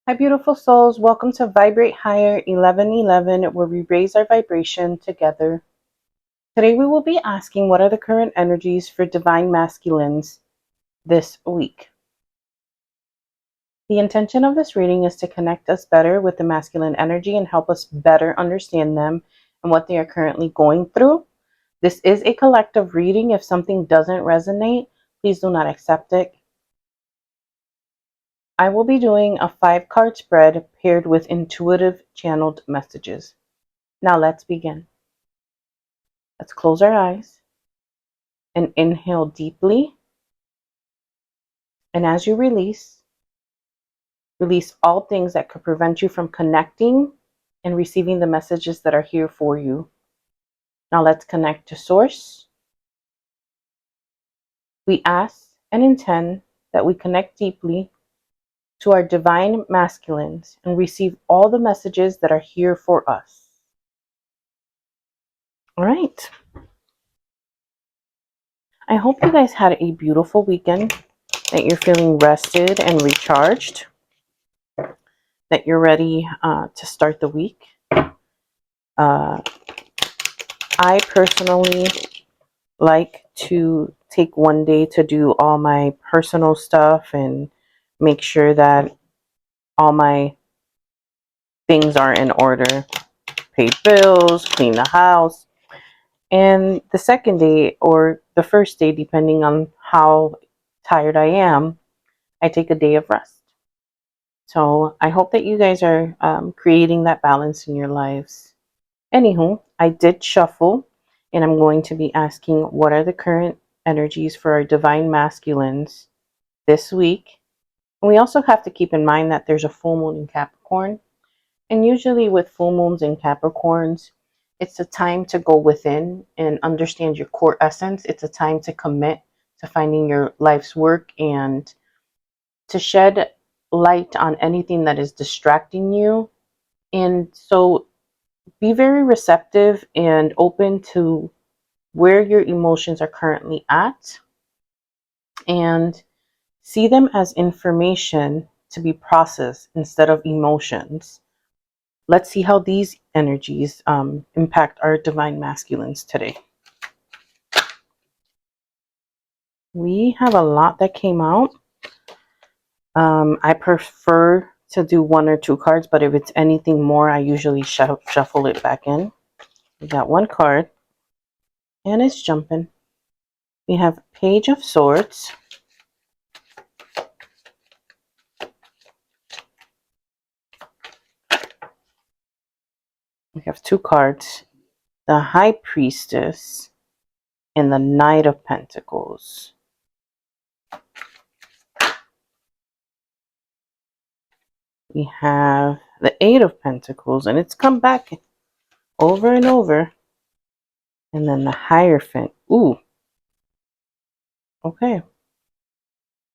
Hi, beautiful souls. Welcome to Vibrate Higher 1111, where we raise our vibration together. Today, we will be asking what are the current energies for divine masculines this week. The intention of this reading is to connect us better with the masculine energy and help us better understand them and what they are currently going through. This is a collective reading. If something doesn't resonate, please do not accept it. I will be doing a 5-card spread paired with intuitive channeled messages. Now let's begin. Let's close our eyes and inhale deeply. And as you release all things that could prevent you from connecting and receiving the messages that are here for you. Now let's connect to Source. We ask and intend that we connect deeply to our divine masculines and receive all the messages that are here for us. All right. I hope you guys had a beautiful weekend, that you're feeling rested and recharged, that you're ready to start the week. I personally like to take one day to do all my personal stuff and make sure that all my things are in order. Pay bills, clean the house. And the second day or the first day, depending on how tired I am, I take a day of rest. So I hope that you guys are creating that balance in your lives. Anywho, I did shuffle, and I'm going to be asking what are the current energies for our divine masculines this week. And we also have to keep in mind that there's a full moon in Capricorn. And usually with full moons in Capricorns, it's a time to go within and understand your core essence. It's a time to commit to finding your life's work and to shed light on anything that is distracting you. And so be very receptive and open to where your emotions are currently at and see them as information to be processed instead of emotions. Let's see how these energies impact our divine masculines today. We have a lot that came out. I prefer to do 1 or 2 cards, but if it's anything more, I usually shuffle it back in. We got 1 card, and it's jumping. We have Page of Swords. We have 2 cards, the High Priestess and the Knight of Pentacles. We have the 8 of Pentacles, and it's come back over and over. And then the Hierophant. Ooh. Okay.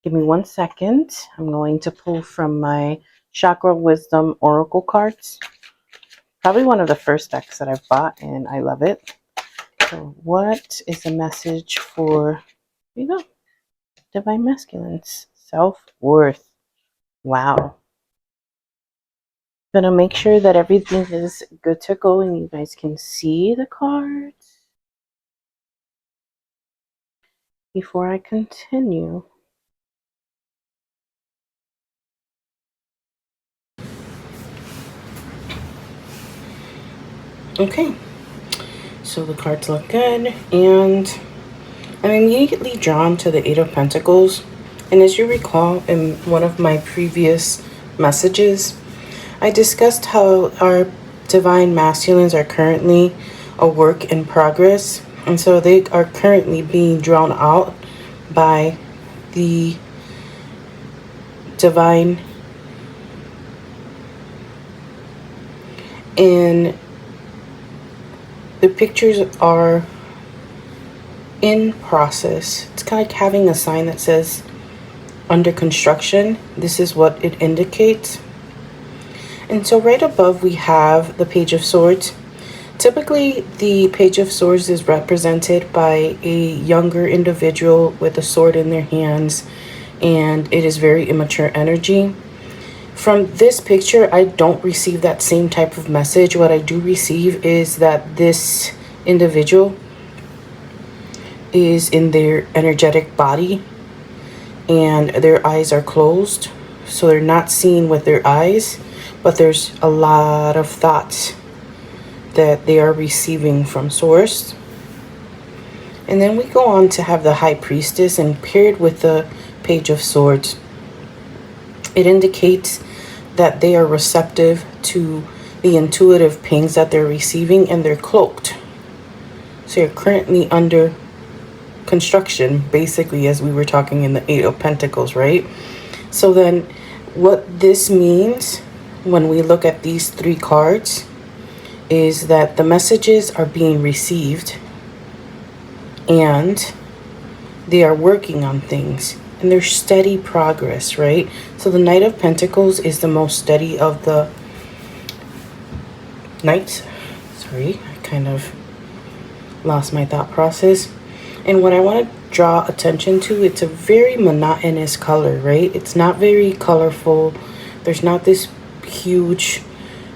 Give me 1 second. I'm going to pull from my Chakra Wisdom Oracle cards. Probably one of the first decks that I've bought, and I love it. So what is the message for, here you go, Divine Masculines? Self-worth. Wow. Gonna make sure that everything is good to go and you guys can see the cards before I continue. Okay, so the cards look good, and I'm immediately drawn to the 8 of Pentacles. And as you recall, in one of my previous messages, I discussed how our divine masculines are currently a work in progress. And so they are currently being drawn out by the divine. And the pictures are in process. It's kind of like having a sign that says under construction. This is what it indicates. And so right above we have the Page of Swords. Typically the Page of Swords is represented by a younger individual with a sword in their hands, and it is very immature energy. From this picture, I don't receive that same type of message. What I do receive is that this individual is in their energetic body and their eyes are closed. So they're not seeing with their eyes, but there's a lot of thoughts that they are receiving from Source. And then we go on to have the High Priestess, and paired with the Page of Swords, it indicates that they are receptive to the intuitive pings that they're receiving, and they're cloaked. So you're currently under construction, basically, as we were talking in the Eight of Pentacles, right? So then what this means when we look at these three cards is that the messages are being received and they are working on things, and there's steady progress, right? So the Knight of Pentacles is the most steady of the knights. Sorry, I kind of lost my thought process. And what I want to draw attention to, it's a very monotonous color, right? It's not very colorful. There's not this huge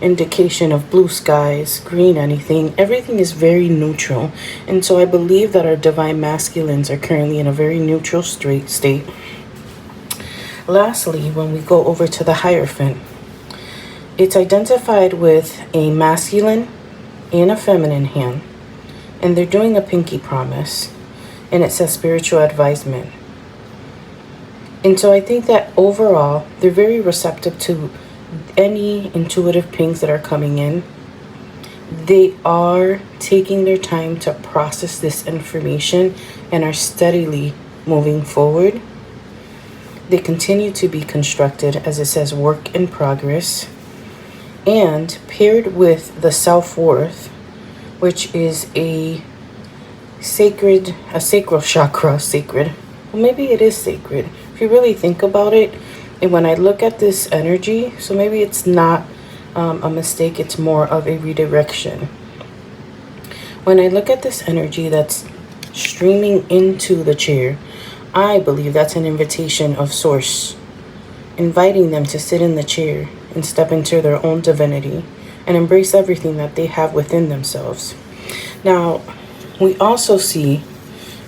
indication of blue skies, green, anything. Everything is very neutral. And so I believe that our divine masculines are currently in a very neutral state. Lastly, when we go over to the Hierophant, it's identified with a masculine and a feminine hand, and they're doing a pinky promise, and it says spiritual advisement. And so I think that overall, they're very receptive to any intuitive pings that are coming in. They are taking their time to process this information and are steadily moving forward. They continue to be constructed, as it says, work in progress. And paired with the self-worth, which is a sacral chakra, sacred. Well, maybe it is sacred if you really think about it. And when I look at this energy, so maybe it's not a mistake, it's more of a redirection. When I look at this energy that's streaming into the chair, I believe that's an invitation of Source, inviting them to sit in the chair and step into their own divinity and embrace everything that they have within themselves. Now, we also see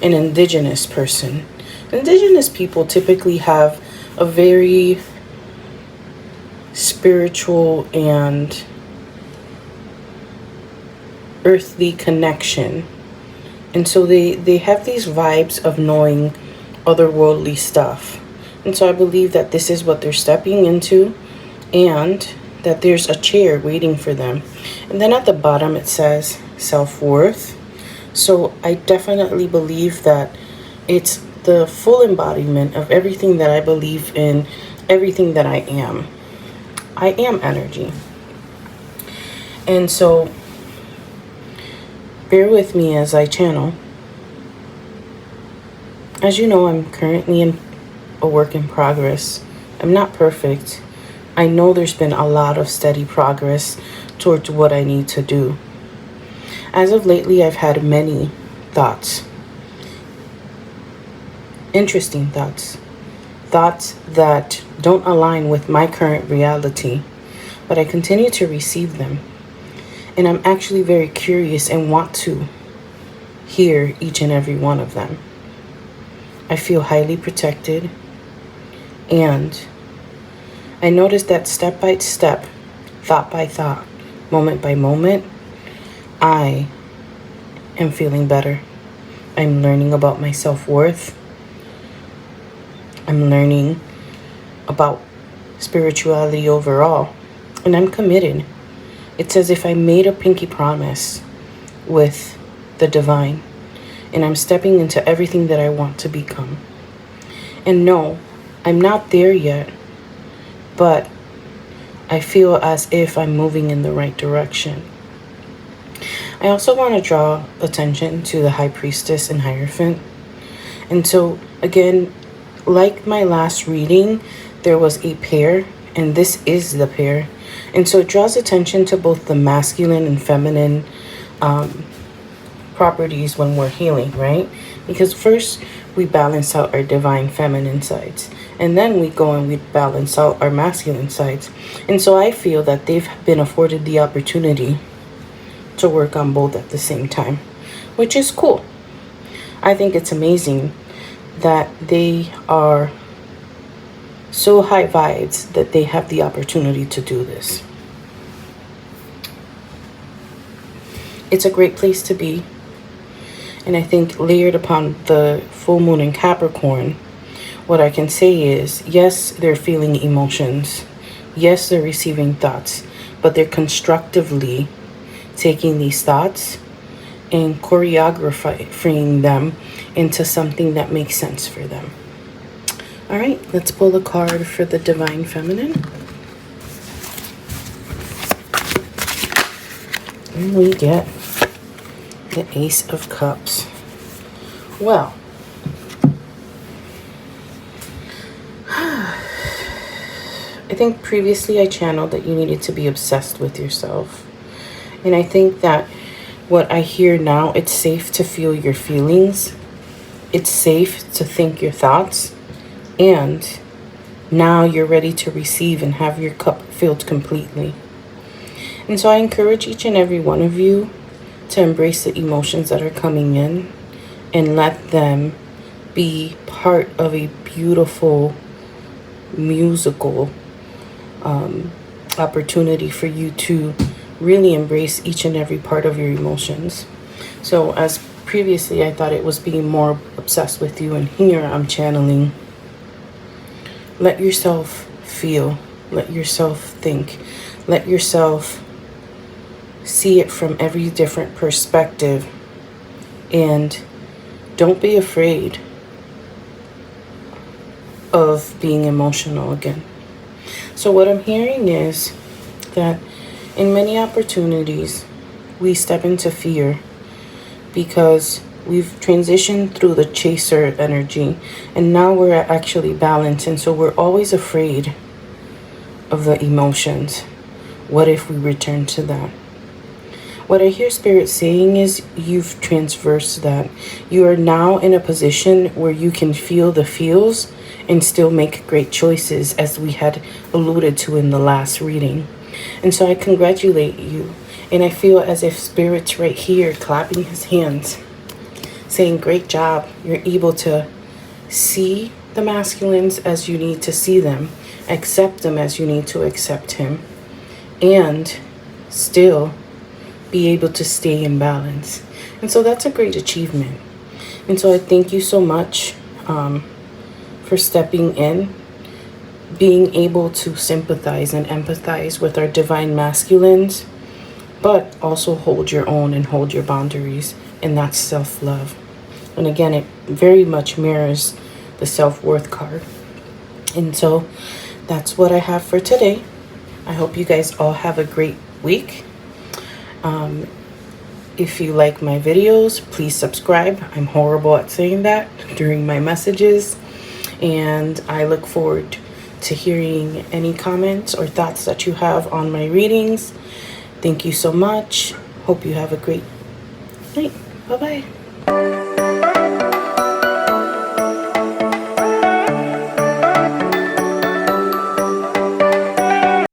an indigenous person. Indigenous people typically have a very spiritual and earthly connection. And so they have these vibes of knowing otherworldly stuff. And so I believe that this is what they're stepping into, and that there's a chair waiting for them. And then at the bottom it says self-worth. So I definitely believe that it's the full embodiment of everything that I believe in, everything that I am. I am energy. And so bear with me as I channel. As you know, I'm currently in a work in progress. I'm not perfect. I know there's been a lot of steady progress towards what I need to do. As of lately, I've had many thoughts. Interesting thoughts. Thoughts that don't align with my current reality, but I continue to receive them. And I'm actually very curious and want to hear each and every one of them. I feel highly protected, and I notice that step by step, thought by thought, moment by moment, I am feeling better. I'm learning about my self-worth. I'm learning about spirituality overall, and I'm committed. It's as if I made a pinky promise with the divine, and I'm stepping into everything that I want to become. And no, I'm not there yet, but I feel as if I'm moving in the right direction. I also want to draw attention to the High Priestess and Hierophant. And so, again, like my last reading, there was a pair, and this is the pair. And so it draws attention to both the masculine and feminine properties when we're healing, right? Because first, we balance out our divine feminine sides. And then we go and we balance out our masculine sides. And so I feel that they've been afforded the opportunity to work on both at the same time, which is cool. I think it's amazing that they are so high vibes that they have the opportunity to do this. It's a great place to be. And I think layered upon the full moon in Capricorn, what I can say is, yes, they're feeling emotions. Yes, they're receiving thoughts, but they're constructively taking these thoughts and choreographing them into something that makes sense for them. All right, let's pull a card for the Divine Feminine. And we get the Ace of Cups. Well, I think previously I channeled that you needed to be obsessed with yourself. And I think that what I hear now, it's safe to feel your feelings. It's safe to think your thoughts. And now you're ready to receive and have your cup filled completely. And so I encourage each and every one of you to embrace the emotions that are coming in and let them be part of a beautiful musical opportunity for you to really embrace each and every part of your emotions. So as previously I thought it was being more obsessed with you, and here I'm channeling, let yourself feel, let yourself think, let yourself see it from every different perspective, and don't be afraid of being emotional again. So what I'm hearing is that in many opportunities we step into fear because we've transitioned through the chaser energy and now we're actually balanced, and so we're always afraid of the emotions. What if we return to that? What I hear Spirit saying is you've transversed that. You are now in a position where you can feel the feels and still make great choices, as we had alluded to in the last reading. And so I congratulate you. And I feel as if Spirit's right here clapping his hands, saying, great job. You're able to see the masculines as you need to see them, accept them as you need to accept him, and still be able to stay in balance. And so that's a great achievement. And so I thank you so much for stepping in, being able to sympathize and empathize with our divine masculines, but also hold your own and hold your boundaries. And that's self-love. And again, it very much mirrors the self-worth card. And so that's what I have for today. I hope you guys all have a great week. If you like my videos, please subscribe. I'm horrible at saying that during my messages. And I look forward to hearing any comments or thoughts that you have on my readings. Thank you so much. Hope you have a great night. Bye-bye.